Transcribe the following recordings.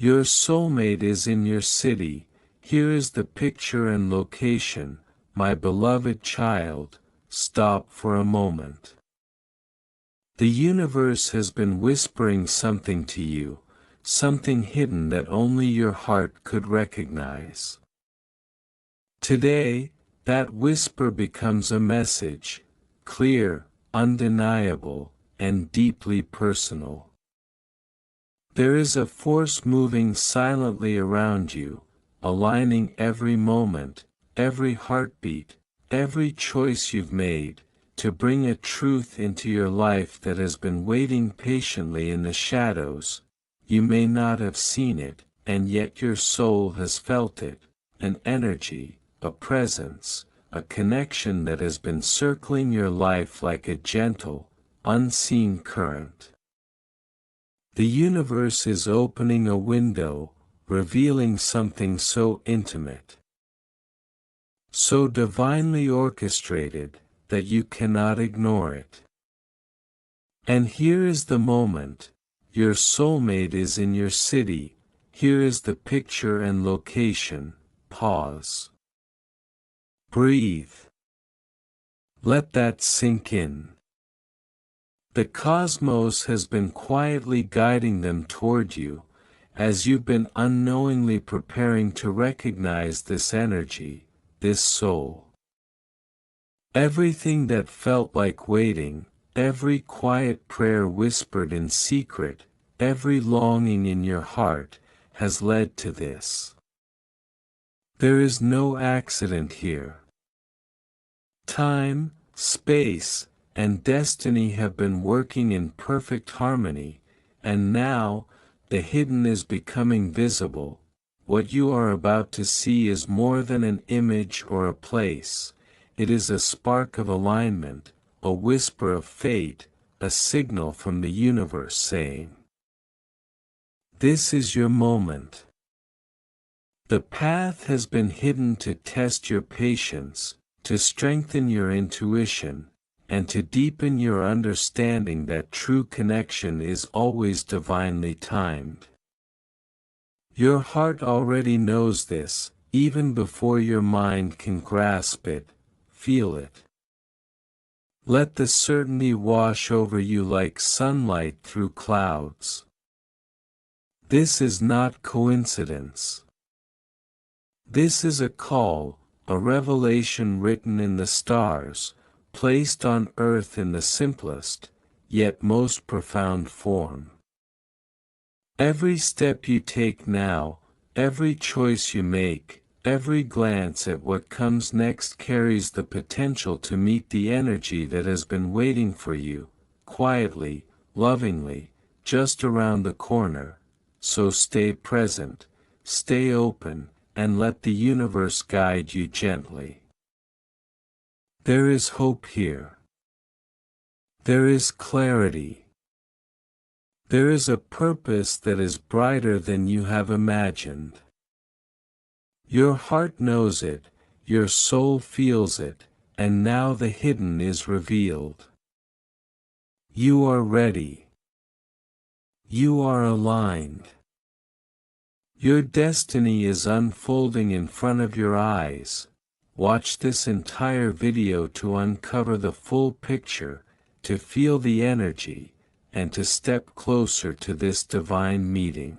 Your soulmate is in your city, here is the picture and location, my beloved child, stop for a moment. The universe has been whispering something to you, something hidden that only your heart could recognize. Today, that whisper becomes a message, clear, undeniable, and deeply personal. There is a force moving silently around you, aligning every moment, every heartbeat, every choice you've made, to bring a truth into your life that has been waiting patiently in the shadows. You may not have seen it, and yet your soul has felt it, an energy, a presence, a connection that has been circling your life like a gentle, unseen current. The universe is opening a window, revealing something so intimate, so divinely orchestrated, that you cannot ignore it. And here is the moment, your soulmate is in your city, here is the picture and location, pause. Breathe. Let that sink in. The cosmos has been quietly guiding them toward you, as you've been unknowingly preparing to recognize this energy, this soul. Everything that felt like waiting, every quiet prayer whispered in secret, every longing in your heart, has led to this. There is no accident here. Time, space, and destiny have been working in perfect harmony, and now, the hidden is becoming visible. What you are about to see is more than an image or a place. It is a spark of alignment, a whisper of fate, a signal from the universe saying, "This is your moment." The path has been hidden to test your patience, to strengthen your intuition, and to deepen your understanding that true connection is always divinely timed. Your heart already knows this, even before your mind can grasp it, feel it. Let the certainty wash over you like sunlight through clouds. This is not coincidence. This is a call, a revelation written in the stars, placed on earth in the simplest, yet most profound form. Every step you take now, every choice you make, every glance at what comes next carries the potential to meet the energy that has been waiting for you, quietly, lovingly, just around the corner. So stay present, stay open, and let the universe guide you gently. There is hope here. There is clarity. There is a purpose that is brighter than you have imagined. Your heart knows it, your soul feels it, and now the hidden is revealed. You are ready. You are aligned. Your destiny is unfolding in front of your eyes. Watch this entire video to uncover the full picture, to feel the energy, and to step closer to this divine meeting.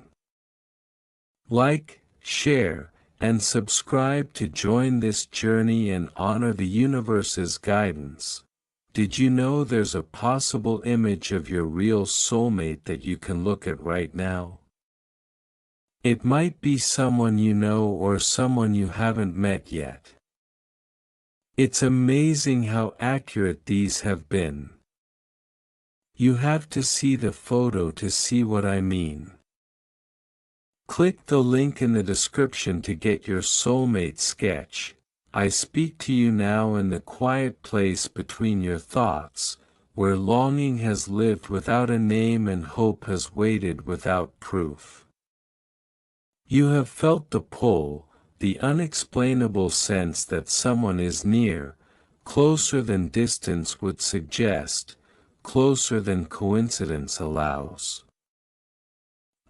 Like, share, and subscribe to join this journey and honor the universe's guidance. Did you know there's a possible image of your real soulmate that you can look at right now? It might be someone you know or someone you haven't met yet. It's amazing how accurate these have been. You have to see the photo to see what I mean. Click the link in the description to get your soulmate sketch. I speak to you now in the quiet place between your thoughts, where longing has lived without a name and hope has waited without proof. You have felt the pull, the unexplainable sense that someone is near, closer than distance would suggest, closer than coincidence allows.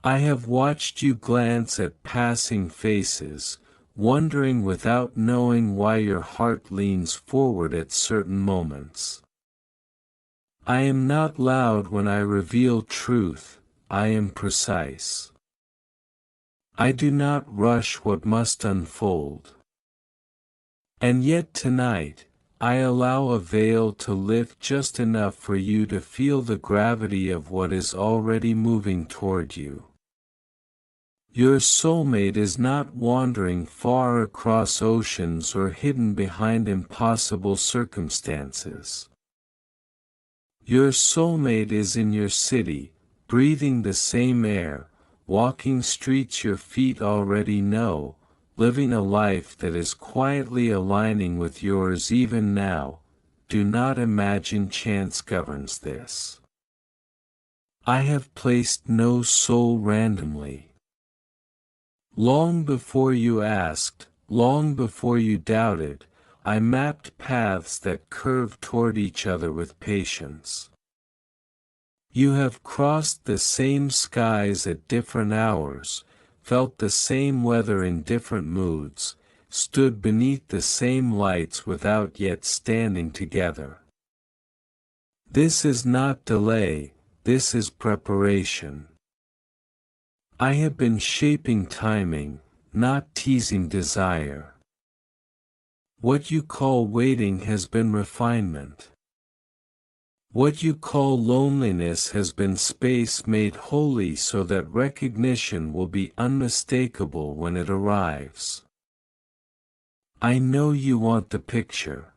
I have watched you glance at passing faces, wondering without knowing why your heart leans forward at certain moments. I am not loud when I reveal truth, I am precise. I do not rush what must unfold. And yet tonight, I allow a veil to lift just enough for you to feel the gravity of what is already moving toward you. Your soulmate is not wandering far across oceans or hidden behind impossible circumstances. Your soulmate is in your city, breathing the same air, walking streets your feet already know, living a life that is quietly aligning with yours even now. Do not imagine chance governs this. I have placed no soul randomly. Long before you asked, long before you doubted, I mapped paths that curve toward each other with patience. You have crossed the same skies at different hours, felt the same weather in different moods, stood beneath the same lights without yet standing together. This is not delay, this is preparation. I have been shaping timing, not teasing desire. What you call waiting has been refinement. What you call loneliness has been space made holy so that recognition will be unmistakable when it arrives. I know you want the picture.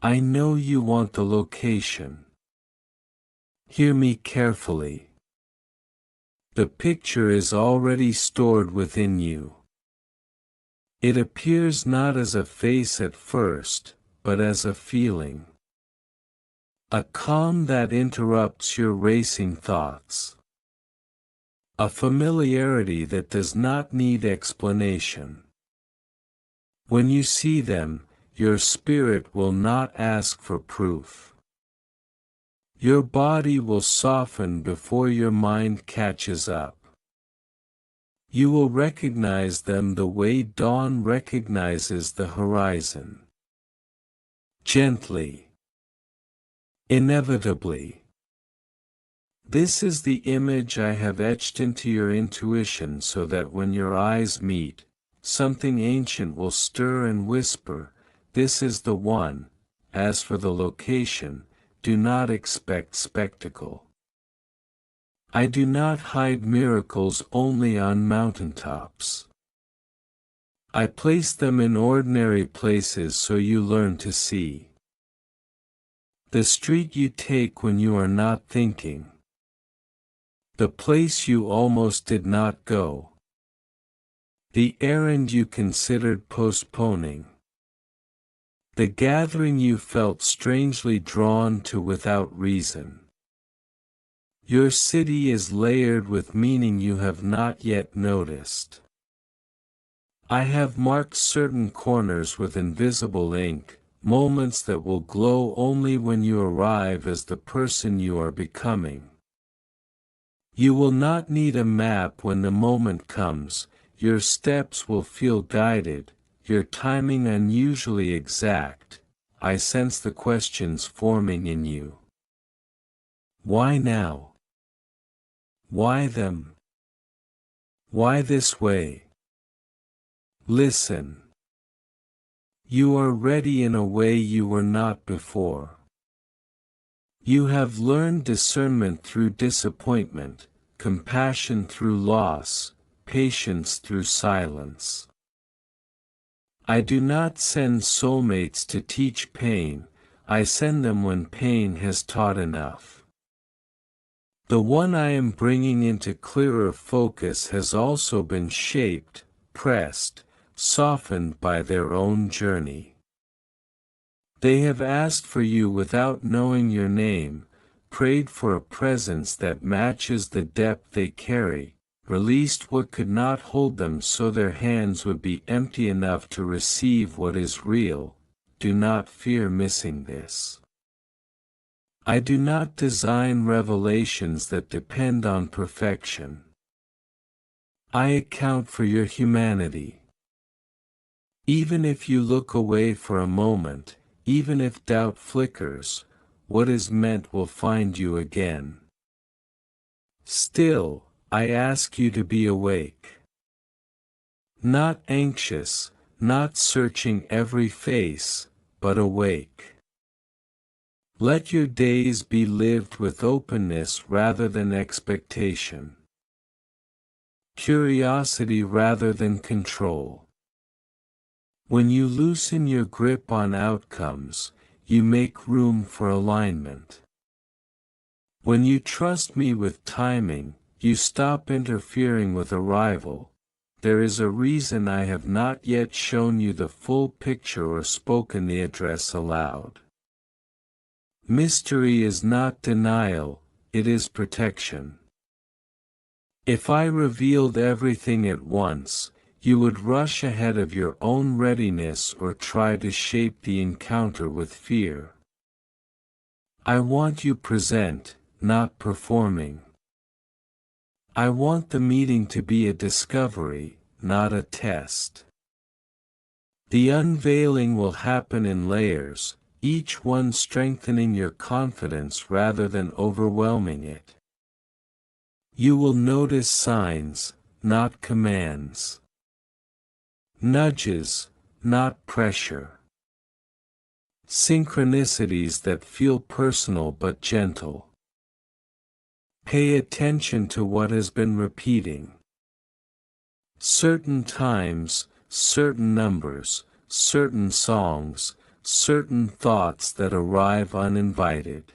I know you want the location. Hear me carefully. The picture is already stored within you. It appears not as a face at first, but as a feeling. A calm that interrupts your racing thoughts. A familiarity that does not need explanation. When you see them, your spirit will not ask for proof. Your body will soften before your mind catches up. You will recognize them the way dawn recognizes the horizon. Gently. Inevitably. This is the image I have etched into your intuition so that when your eyes meet, something ancient will stir and whisper, "This is the one." As for the location, do not expect spectacle. I do not hide miracles only on mountaintops. I place them in ordinary places so you learn to see. The street you take when you are not thinking. The place you almost did not go. The errand you considered postponing. The gathering you felt strangely drawn to without reason. Your city is layered with meaning you have not yet noticed. I have marked certain corners with invisible ink, moments that will glow only when you arrive as the person you are becoming. You will not need a map when the moment comes, your steps will feel guided, your timing unusually exact. I sense the questions forming in you. Why now? Why them? Why this way? Listen. You are ready in a way you were not before. You have learned discernment through disappointment, compassion through loss, patience through silence. I do not send soulmates to teach pain, I send them when pain has taught enough. The one I am bringing into clearer focus has also been shaped, pressed, softened by their own journey. They have asked for you without knowing your name, prayed for a presence that matches the depth they carry, released what could not hold them so their hands would be empty enough to receive what is real. Do not fear missing this. I do not design revelations that depend on perfection. I account for your humanity. Even if you look away for a moment, even if doubt flickers, what is meant will find you again. Still, I ask you to be awake. Not anxious, not searching every face, but awake. Let your days be lived with openness rather than expectation. Curiosity rather than control. When you loosen your grip on outcomes, you make room for alignment. When you trust me with timing, you stop interfering with arrival. There is a reason I have not yet shown you the full picture or spoken the address aloud. Mystery is not denial, it is protection. If I revealed everything at once, you would rush ahead of your own readiness or try to shape the encounter with fear. I want you present, not performing. I want the meeting to be a discovery, not a test. The unveiling will happen in layers, each one strengthening your confidence rather than overwhelming it. You will notice signs, not commands. Nudges, not pressure. Synchronicities that feel personal but gentle. Pay attention to what has been repeating. Certain times, certain numbers, certain songs, certain thoughts that arrive uninvited.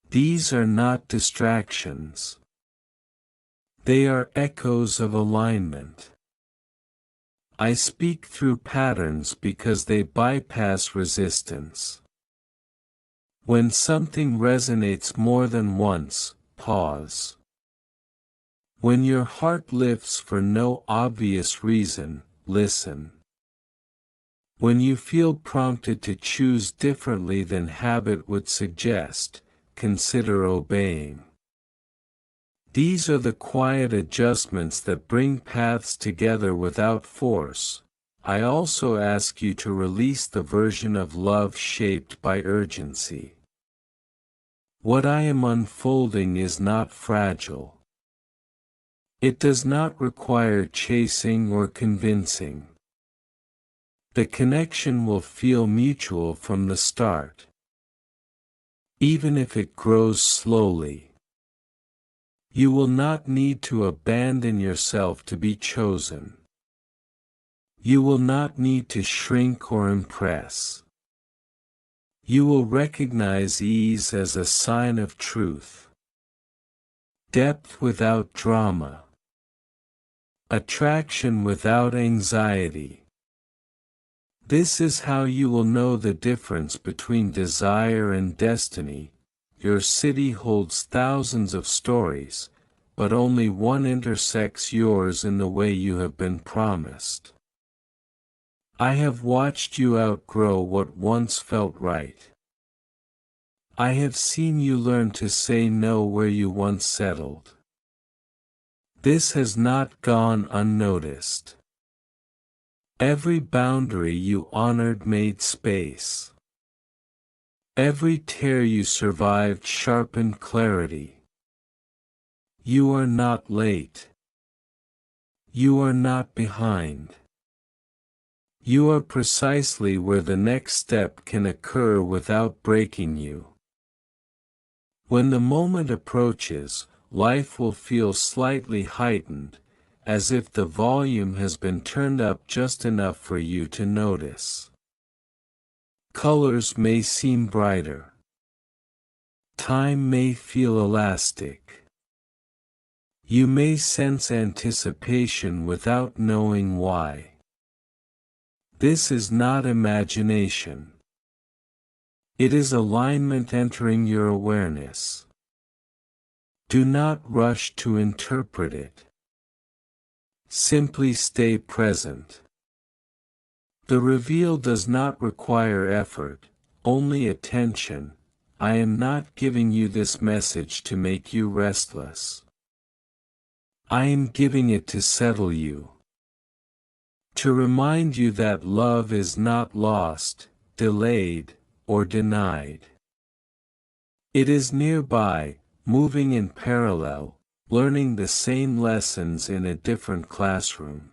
These are not distractions. They are echoes of alignment. I speak through patterns because they bypass resistance. When something resonates more than once, pause. When your heart lifts for no obvious reason, listen. When you feel prompted to choose differently than habit would suggest, consider obeying. These are the quiet adjustments that bring paths together without force. I also ask you to release the version of love shaped by urgency. What I am unfolding is not fragile. It does not require chasing or convincing. The connection will feel mutual from the start, even if it grows slowly. You will not need to abandon yourself to be chosen. You will not need to shrink or impress. You will recognize ease as a sign of truth. Depth without drama. Attraction without anxiety. This is how you will know the difference between desire and destiny. Your city holds thousands of stories, but only one intersects yours in the way you have been promised. I have watched you outgrow what once felt right. I have seen you learn to say no where you once settled. This has not gone unnoticed. Every boundary you honored made space. Every tear you survived sharpened clarity. You are not late. You are not behind. You are precisely where the next step can occur without breaking you. When the moment approaches, life will feel slightly heightened, as if the volume has been turned up just enough for you to notice. Colors may seem brighter. Time may feel elastic. You may sense anticipation without knowing why. This is not imagination. It is alignment entering your awareness. Do not rush to interpret it. Simply stay present. The reveal does not require effort, only attention, I am not giving you this message to make you restless. I am giving it to settle you. To remind you that love is not lost, delayed, or denied. It is nearby, moving in parallel, learning the same lessons in a different classroom.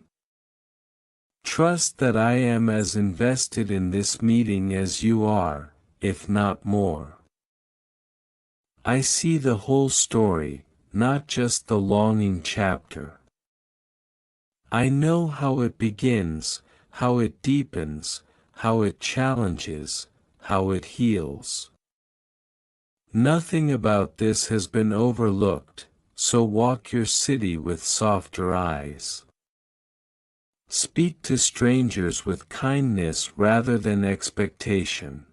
Trust that I am as invested in this meeting as you are, if not more. I see the whole story, not just the longing chapter. I know how it begins, how it deepens, how it challenges, how it heals. Nothing about this has been overlooked, so walk your city with softer eyes. Speak to strangers with kindness rather than expectation.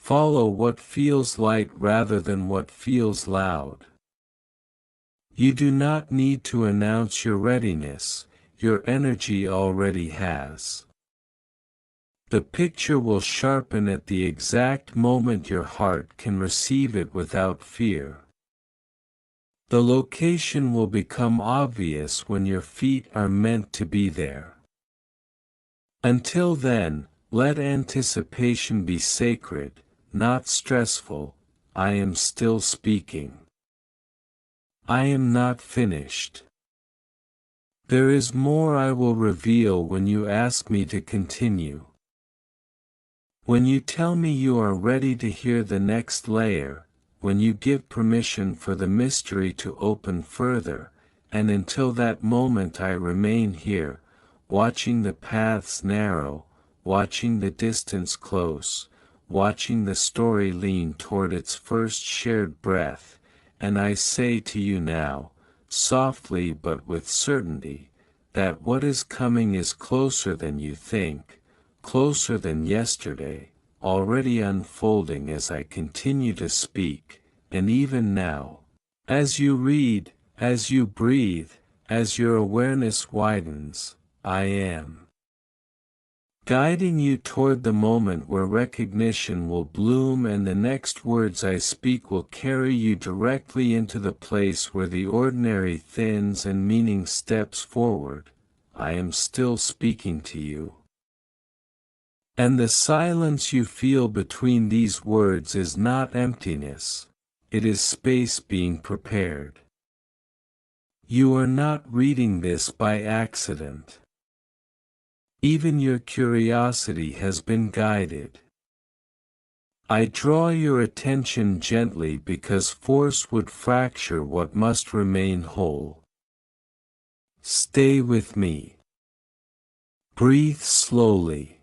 Follow what feels light rather than what feels loud. You do not need to announce your readiness, your energy already has. The picture will sharpen at the exact moment your heart can receive it without fear. The location will become obvious when your feet are meant to be there. Until then, let anticipation be sacred, not stressful. I am still speaking. I am not finished. There is more I will reveal when you ask me to continue. When you tell me you are ready to hear the next layer, when you give permission for the mystery to open further, and until that moment I remain here, watching the paths narrow, watching the distance close, watching the story lean toward its first shared breath, and I say to you now, softly but with certainty, that what is coming is closer than you think, closer than yesterday, already unfolding as I continue to speak, and even now. As you read, as you breathe, as your awareness widens, I am guiding you toward the moment where recognition will bloom and the next words I speak will carry you directly into the place where the ordinary thins and meaning steps forward. I am still speaking to you. And the silence you feel between these words is not emptiness, it is space being prepared. You are not reading this by accident. Even your curiosity has been guided. I draw your attention gently because force would fracture what must remain whole. Stay with me. Breathe slowly.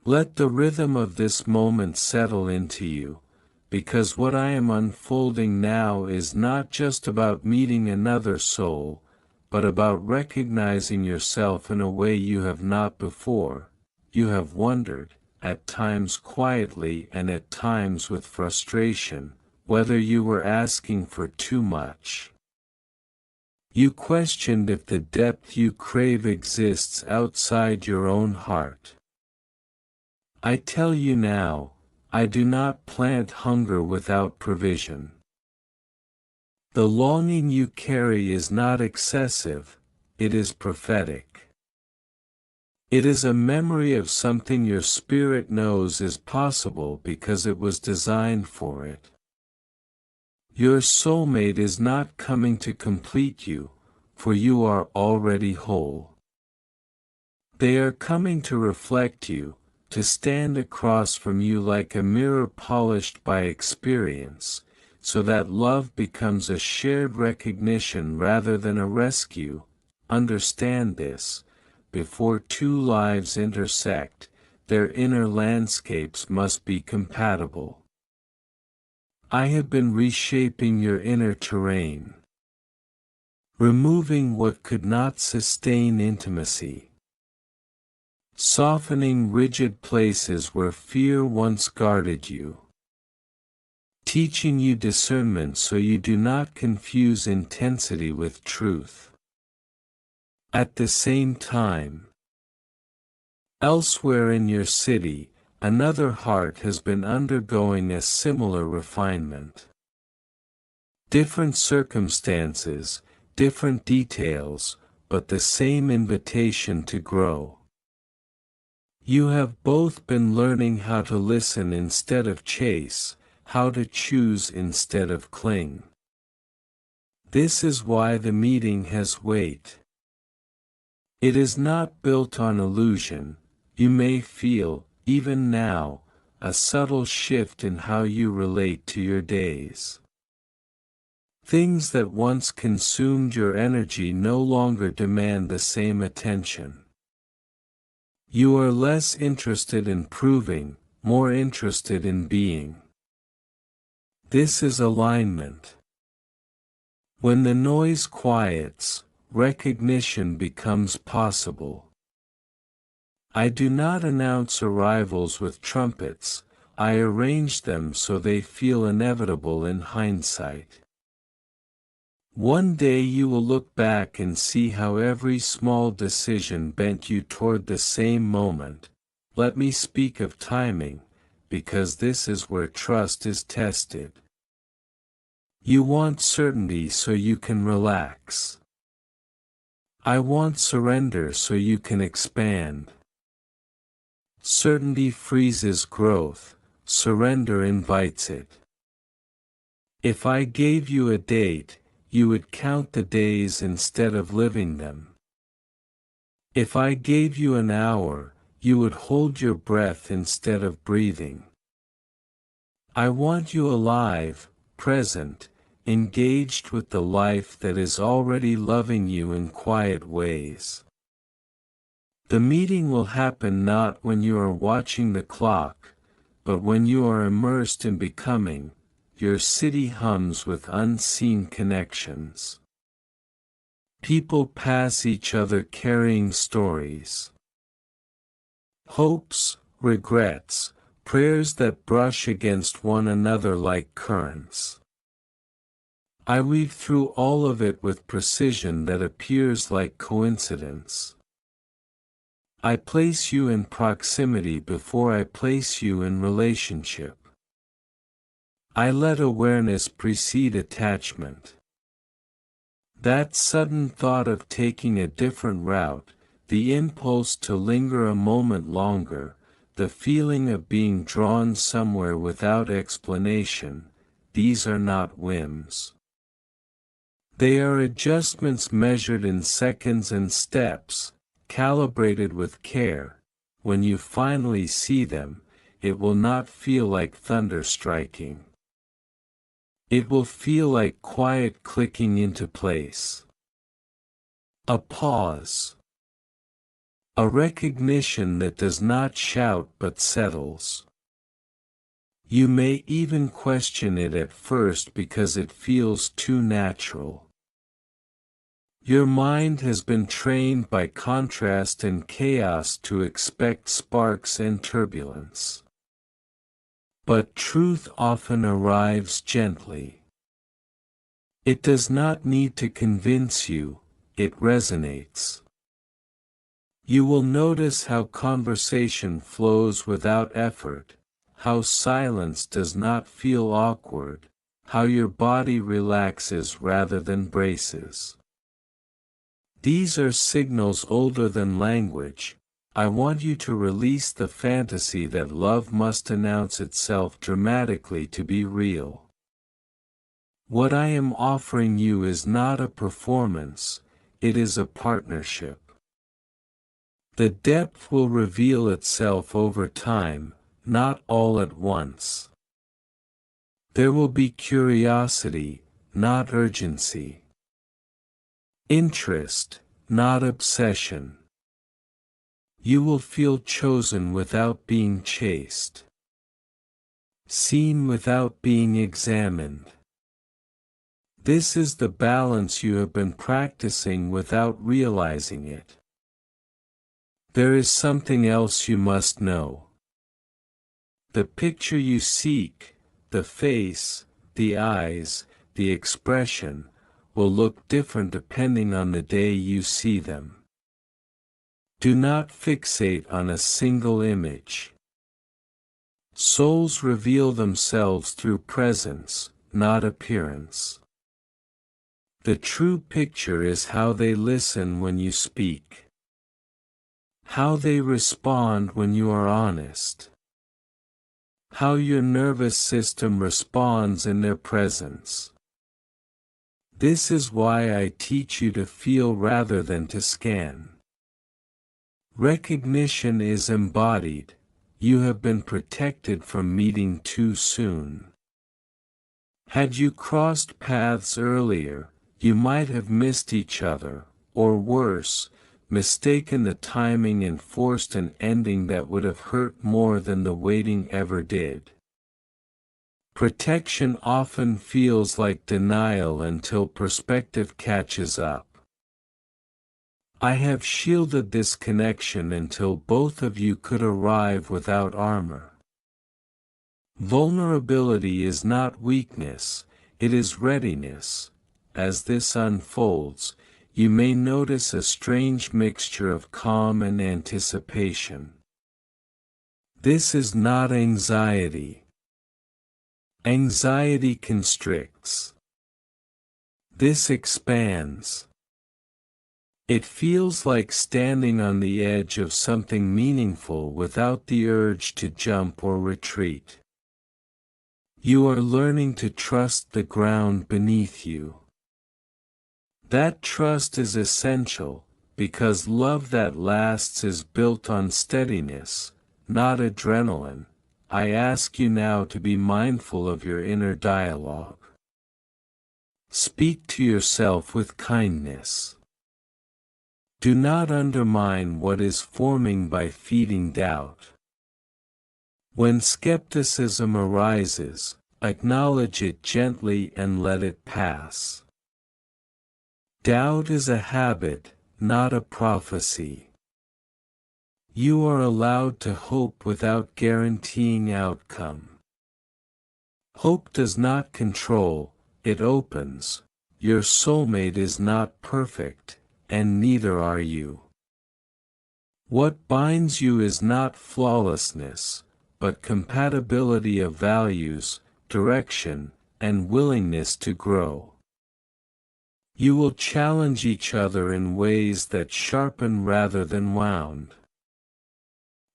Let the rhythm of this moment settle into you, because what I am unfolding now is not just about meeting another soul, but about recognizing yourself in a way you have not before. You have wondered, at times quietly and at times with frustration, whether you were asking for too much. You questioned if the depth you crave exists outside your own heart. I tell you now, I do not plant hunger without provision. The longing you carry is not excessive, it is prophetic. It is a memory of something your spirit knows is possible because it was designed for it. Your soulmate is not coming to complete you, for you are already whole. They are coming to reflect you, to stand across from you like a mirror polished by experience, so that love becomes a shared recognition rather than a rescue. Understand this, before two lives intersect, their inner landscapes must be compatible. I have been reshaping your inner terrain, removing what could not sustain intimacy, softening rigid places where fear once guarded you, teaching you discernment so you do not confuse intensity with truth. At the same time, elsewhere in your city, another heart has been undergoing a similar refinement. Different circumstances, different details, but the same invitation to grow. You have both been learning how to listen instead of chase, how to choose instead of cling. This is why the meeting has weight. It is not built on illusion. You may feel, even now, a subtle shift in how you relate to your days. Things that once consumed your energy no longer demand the same attention. You are less interested in proving, more interested in being. This is alignment. When the noise quiets, recognition becomes possible. I do not announce arrivals with trumpets, I arrange them so they feel inevitable in hindsight. One day you will look back and see how every small decision bent you toward the same moment. Let me speak of timing, because this is where trust is tested. You want certainty so you can relax. I want surrender so you can expand. Certainty freezes growth, surrender invites it. If I gave you a date, you would count the days instead of living them. If I gave you an hour, you would hold your breath instead of breathing. I want you alive, present, engaged with the life that is already loving you in quiet ways. The meeting will happen not when you are watching the clock, but when you are immersed in becoming. Your city hums with unseen connections. People pass each other carrying stories. Hopes, regrets, prayers that brush against one another like currents. I weave through all of it with precision that appears like coincidence. I place you in proximity before I place you in relationship. I let awareness precede attachment. That sudden thought of taking a different route, the impulse to linger a moment longer, the feeling of being drawn somewhere without explanation, these are not whims. They are adjustments measured in seconds and steps, calibrated with care. When you finally see them, it will not feel like thunder striking. It will feel like quiet clicking into place. A pause. A recognition that does not shout but settles. You may even question it at first because it feels too natural. Your mind has been trained by contrast and chaos to expect sparks and turbulence. But truth often arrives gently. It does not need to convince you, it resonates. You will notice how conversation flows without effort, how silence does not feel awkward, how your body relaxes rather than braces. These are signals older than language. I want you to release the fantasy that love must announce itself dramatically to be real. What I am offering you is not a performance, it is a partnership. The depth will reveal itself over time, not all at once. There will be curiosity, not urgency. Interest, not obsession. You will feel chosen without being chased. Seen without being examined. This is the balance you have been practicing without realizing it. There is something else you must know. The picture you seek, the face, the eyes, the expression, will look different depending on the day you see them. Do not fixate on a single image. Souls reveal themselves through presence, not appearance. The true picture is how they listen when you speak. How they respond when you are honest. How your nervous system responds in their presence. This is why I teach you to feel rather than to scan. Recognition is embodied. You have been protected from meeting too soon. Had you crossed paths earlier, you might have missed each other, or worse, mistaken the timing and forced an ending that would have hurt more than the waiting ever did. Protection often feels like denial until perspective catches up. I have shielded this connection until both of you could arrive without armor. Vulnerability is not weakness, it is readiness. As this unfolds, you may notice a strange mixture of calm and anticipation. This is not anxiety. Anxiety constricts. This expands. It feels like standing on the edge of something meaningful without the urge to jump or retreat. You are learning to trust the ground beneath you. That trust is essential, because love that lasts is built on steadiness, not adrenaline. I ask you now to be mindful of your inner dialogue. Speak to yourself with kindness. Do not undermine what is forming by feeding doubt. When skepticism arises, acknowledge it gently and let it pass. Doubt is a habit, not a prophecy. You are allowed to hope without guaranteeing outcome. Hope does not control, it opens. Your soulmate is not perfect, and neither are you. What binds you is not flawlessness, but compatibility of values, direction, and willingness to grow. You will challenge each other in ways that sharpen rather than wound.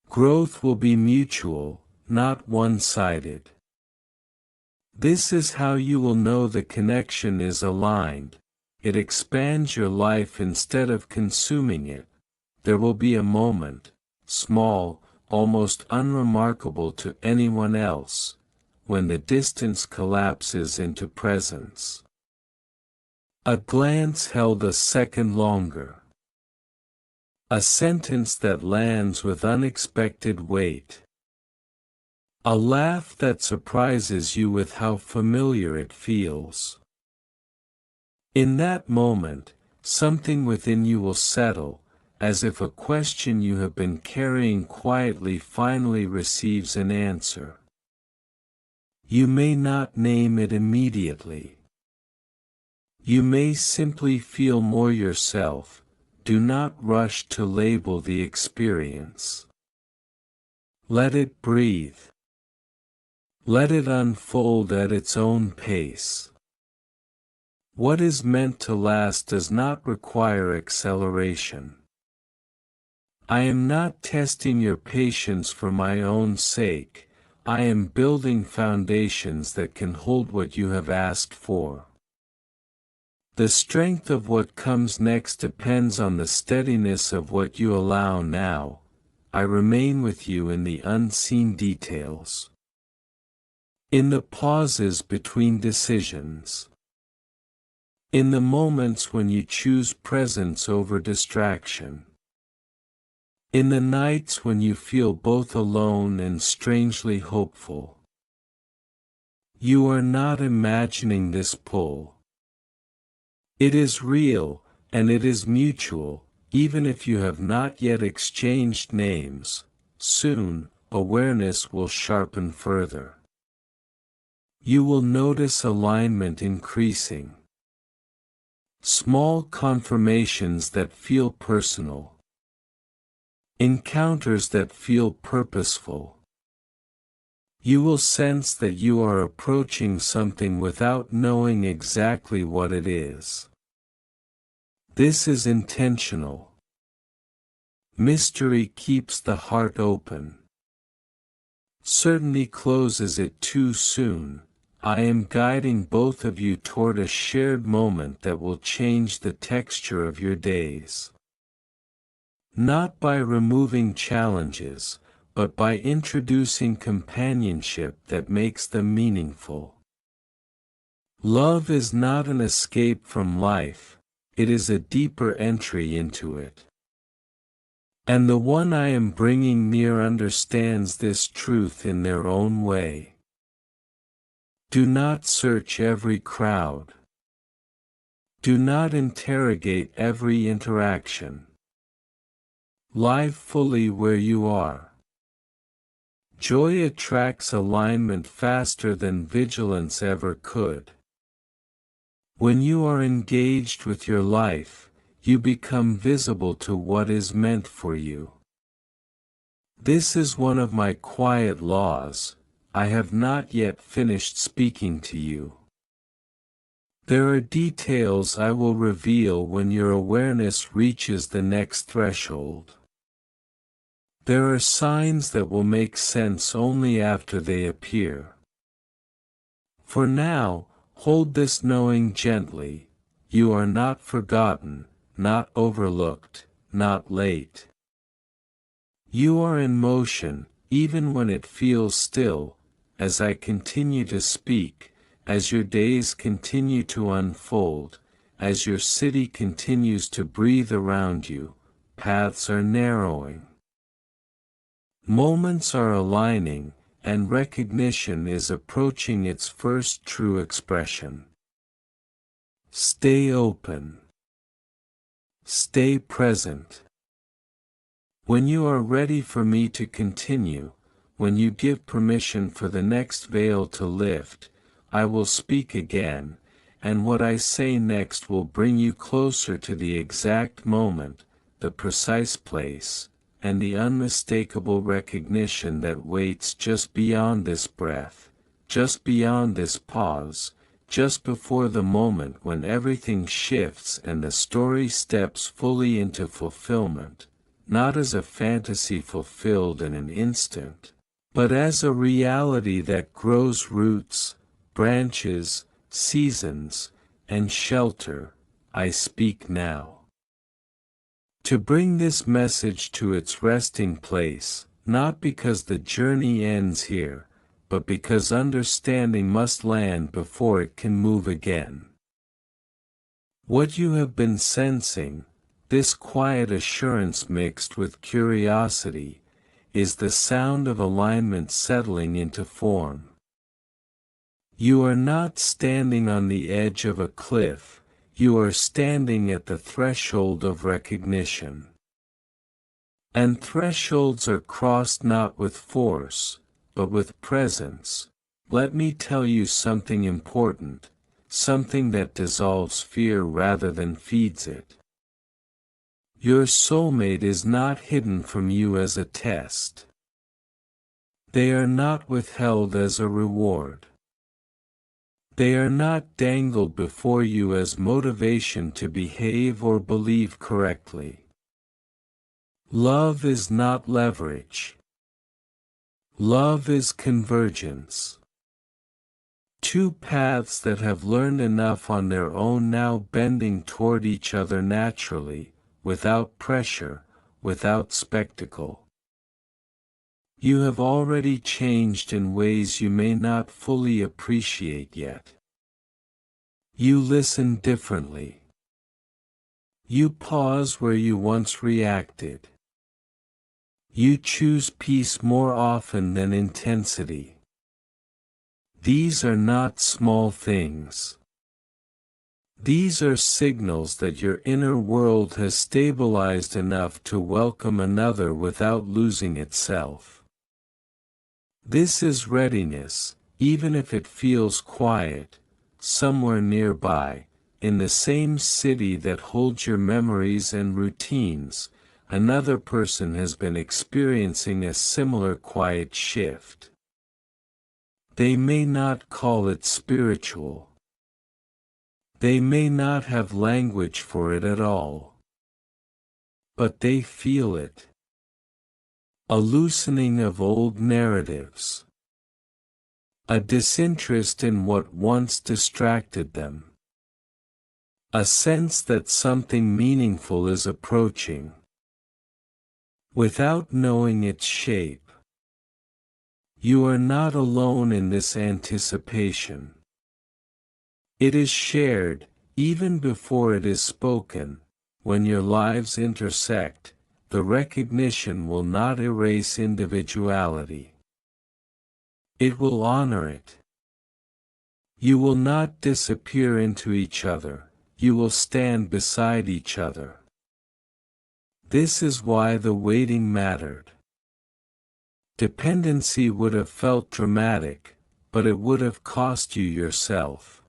Growth will be mutual, not one-sided. This is how you will know the connection is aligned. It expands your life instead of consuming it. There will be a moment, small, almost unremarkable to anyone else, when the distance collapses into presence. A glance held a second longer. A sentence that lands with unexpected weight. A laugh that surprises you with how familiar it feels. In that moment, something within you will settle, as if a question you have been carrying quietly finally receives an answer. You may not name it immediately. You may simply feel more yourself. Do not rush to label the experience. Let it breathe. Let it unfold at its own pace. What is meant to last does not require acceleration. I am not testing your patience for my own sake. I am building foundations that can hold what you have asked for. The strength of what comes next depends on the steadiness of what you allow now. I remain with you in the unseen details. In the pauses between decisions. In the moments when you choose presence over distraction. In the nights when you feel both alone and strangely hopeful. You are not imagining this pull. It is real, and it is mutual, even if you have not yet exchanged names. Soon, awareness will sharpen further. You will notice alignment increasing. Small confirmations that feel personal. Encounters that feel purposeful. You will sense that you are approaching something without knowing exactly what it is. This is intentional. Mystery keeps the heart open. Certainty closes it too soon. I am guiding both of you toward a shared moment that will change the texture of your days. Not by removing challenges, but by introducing companionship that makes them meaningful. Love is not an escape from life, it is a deeper entry into it. And the one I am bringing near understands this truth in their own way. Do not search every crowd. Do not interrogate every interaction. Live fully where you are. Joy attracts alignment faster than vigilance ever could. When you are engaged with your life, you become visible to what is meant for you. This is one of my quiet laws. I have not yet finished speaking to you. There are details I will reveal when your awareness reaches the next threshold. There are signs that will make sense only after they appear. For now, hold this knowing gently: you are not forgotten, not overlooked, not late. You are in motion, even when it feels still, as I continue to speak, as your days continue to unfold, as your city continues to breathe around you, paths are narrowing. Moments are aligning, and recognition is approaching its first true expression. Stay open. Stay present. When you are ready for me to continue, when you give permission for the next veil to lift, I will speak again, and what I say next will bring you closer to the exact moment, the precise place, and the unmistakable recognition that waits just beyond this breath, just beyond this pause, just before the moment when everything shifts and the story steps fully into fulfillment, not as a fantasy fulfilled in an instant, but as a reality that grows roots, branches, seasons, and shelter. I speak now. To bring this message to its resting place, not because the journey ends here, but because understanding must land before it can move again. What you have been sensing, this quiet assurance mixed with curiosity, is the sound of alignment settling into form. You are not standing on the edge of a cliff. You are standing at the threshold of recognition. And thresholds are crossed not with force, but with presence. Let me tell you something important, something that dissolves fear rather than feeds it. Your soulmate is not hidden from you as a test. They are not withheld as a reward. They are not dangled before you as motivation to behave or believe correctly. Love is not leverage. Love is convergence. Two paths that have learned enough on their own now bending toward each other naturally, without pressure, without spectacle. You have already changed in ways you may not fully appreciate yet. You listen differently. You pause where you once reacted. You choose peace more often than intensity. These are not small things. These are signals that your inner world has stabilized enough to welcome another without losing itself. This is readiness, even if it feels quiet, somewhere nearby, in the same city that holds your memories and routines. Another person has been experiencing a similar quiet shift. They may not call it spiritual. They may not have language for it at all. But they feel it. A loosening of old narratives. A disinterest in what once distracted them. A sense that something meaningful is approaching. Without knowing its shape. You are not alone in this anticipation. It is shared, even before it is spoken. When your lives intersect, the recognition will not erase individuality. It will honor it. You will not disappear into each other, you will stand beside each other. This is why the waiting mattered. Dependency would have felt dramatic, but it would have cost you yourself.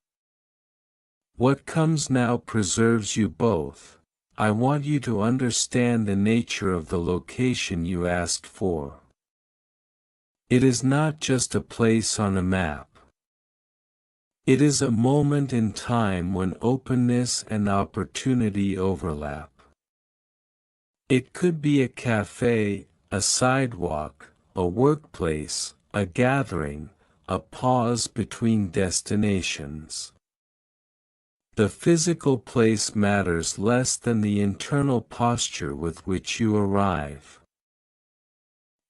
What comes now preserves you both. I want you to understand the nature of the location you asked for. It is not just a place on a map. It is a moment in time when openness and opportunity overlap. It could be a cafe, a sidewalk, a workplace, a gathering, a pause between destinations. The physical place matters less than the internal posture with which you arrive.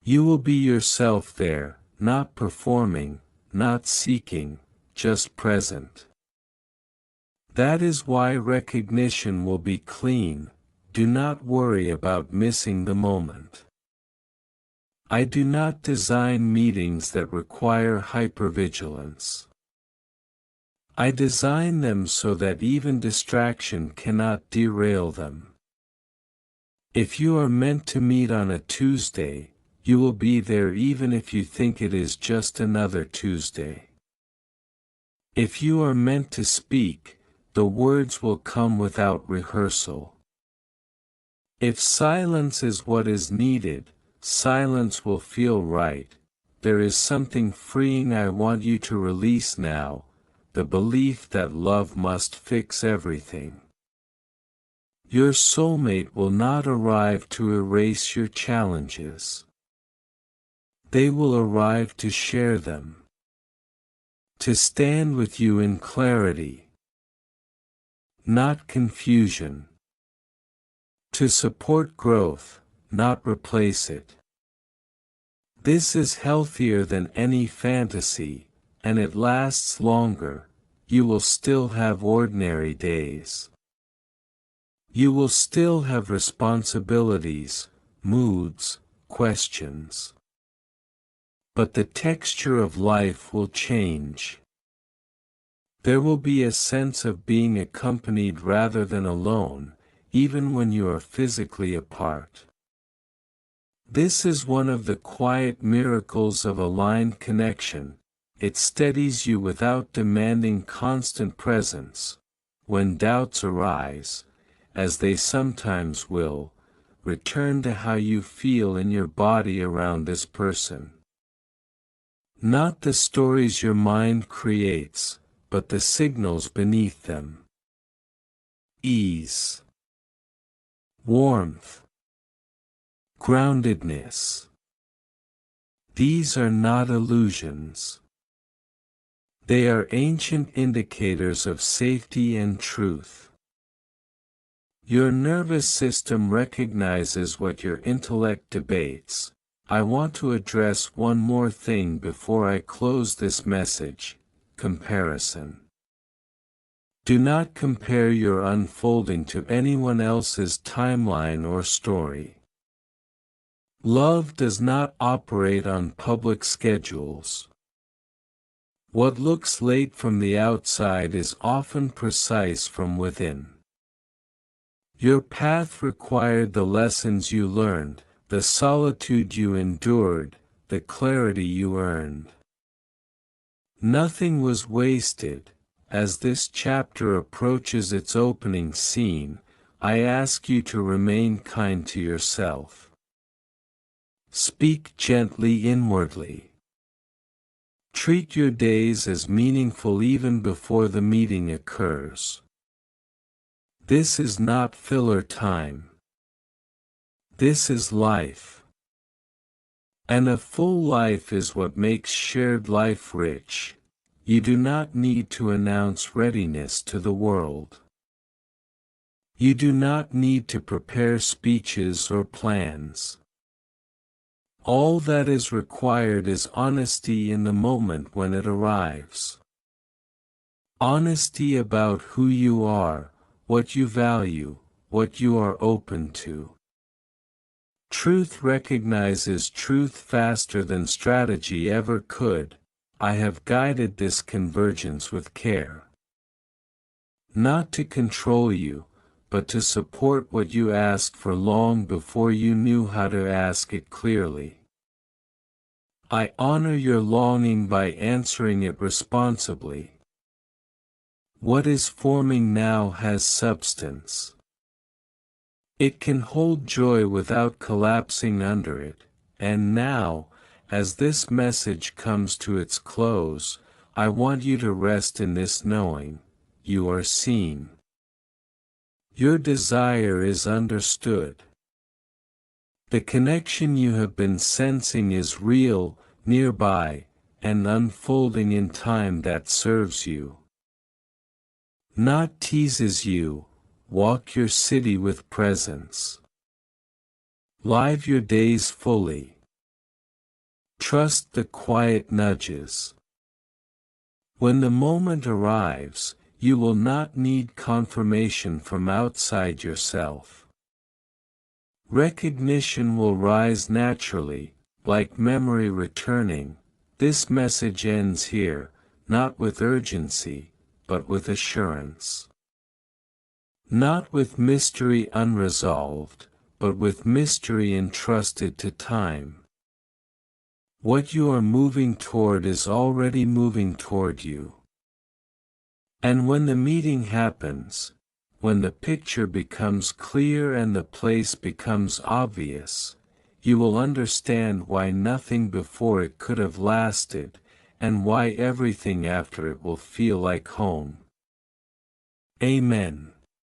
You will be yourself there, not performing, not seeking, just present. That is why recognition will be clean. Do not worry about missing the moment. I do not design meetings that require hypervigilance. I design them so that even distraction cannot derail them. If you are meant to meet on a Tuesday, you will be there even if you think it is just another Tuesday. If you are meant to speak, the words will come without rehearsal. If silence is what is needed, silence will feel right. There is something freeing I want you to release now, the belief that love must fix everything. Your soulmate will not arrive to erase your challenges. They will arrive to share them. To stand with you in clarity, not confusion. To support growth, not replace it. This is healthier than any fantasy, and it lasts longer. You will still have ordinary days. You will still have responsibilities, moods, questions. But the texture of life will change. There will be a sense of being accompanied rather than alone, even when you are physically apart. This is one of the quiet miracles of aligned connection. It steadies you without demanding constant presence. When doubts arise, as they sometimes will, return to how you feel in your body around this person. Not the stories your mind creates, but the signals beneath them. Ease. Warmth. Groundedness. These are not illusions. They are ancient indicators of safety and truth. Your nervous system recognizes what your intellect debates. I want to address one more thing before I close this message: comparison. Do not compare your unfolding to anyone else's timeline or story. Love does not operate on public schedules. What looks late from the outside is often precise from within. Your path required the lessons you learned, the solitude you endured, the clarity you earned. Nothing was wasted. As this chapter approaches its opening scene, I ask you to remain kind to yourself. Speak gently inwardly. Treat your days as meaningful even before the meeting occurs. This is not filler time. This is life. And a full life is what makes shared life rich. You do not need to announce readiness to the world. You do not need to prepare speeches or plans. All that is required is honesty in the moment when it arrives. Honesty about who you are, what you value, what you are open to. Truth recognizes truth faster than strategy ever could. I have guided this convergence with care. Not to control you, but to support what you asked for long before you knew how to ask it clearly. I honor your longing by answering it responsibly. What is forming now has substance. It can hold joy without collapsing under it, and now, as this message comes to its close, I want you to rest in this knowing: you are seen. Your desire is understood. The connection you have been sensing is real, nearby, and unfolding in time that serves you. Not teases you. Walk your city with presence. Live your days fully. Trust the quiet nudges. When the moment arrives, you will not need confirmation from outside yourself. Recognition will rise naturally, like memory returning. This message ends here, not with urgency, but with assurance. Not with mystery unresolved, but with mystery entrusted to time. What you are moving toward is already moving toward you. And when the meeting happens, when the picture becomes clear and the place becomes obvious, you will understand why nothing before it could have lasted, and why everything after it will feel like home. Amen.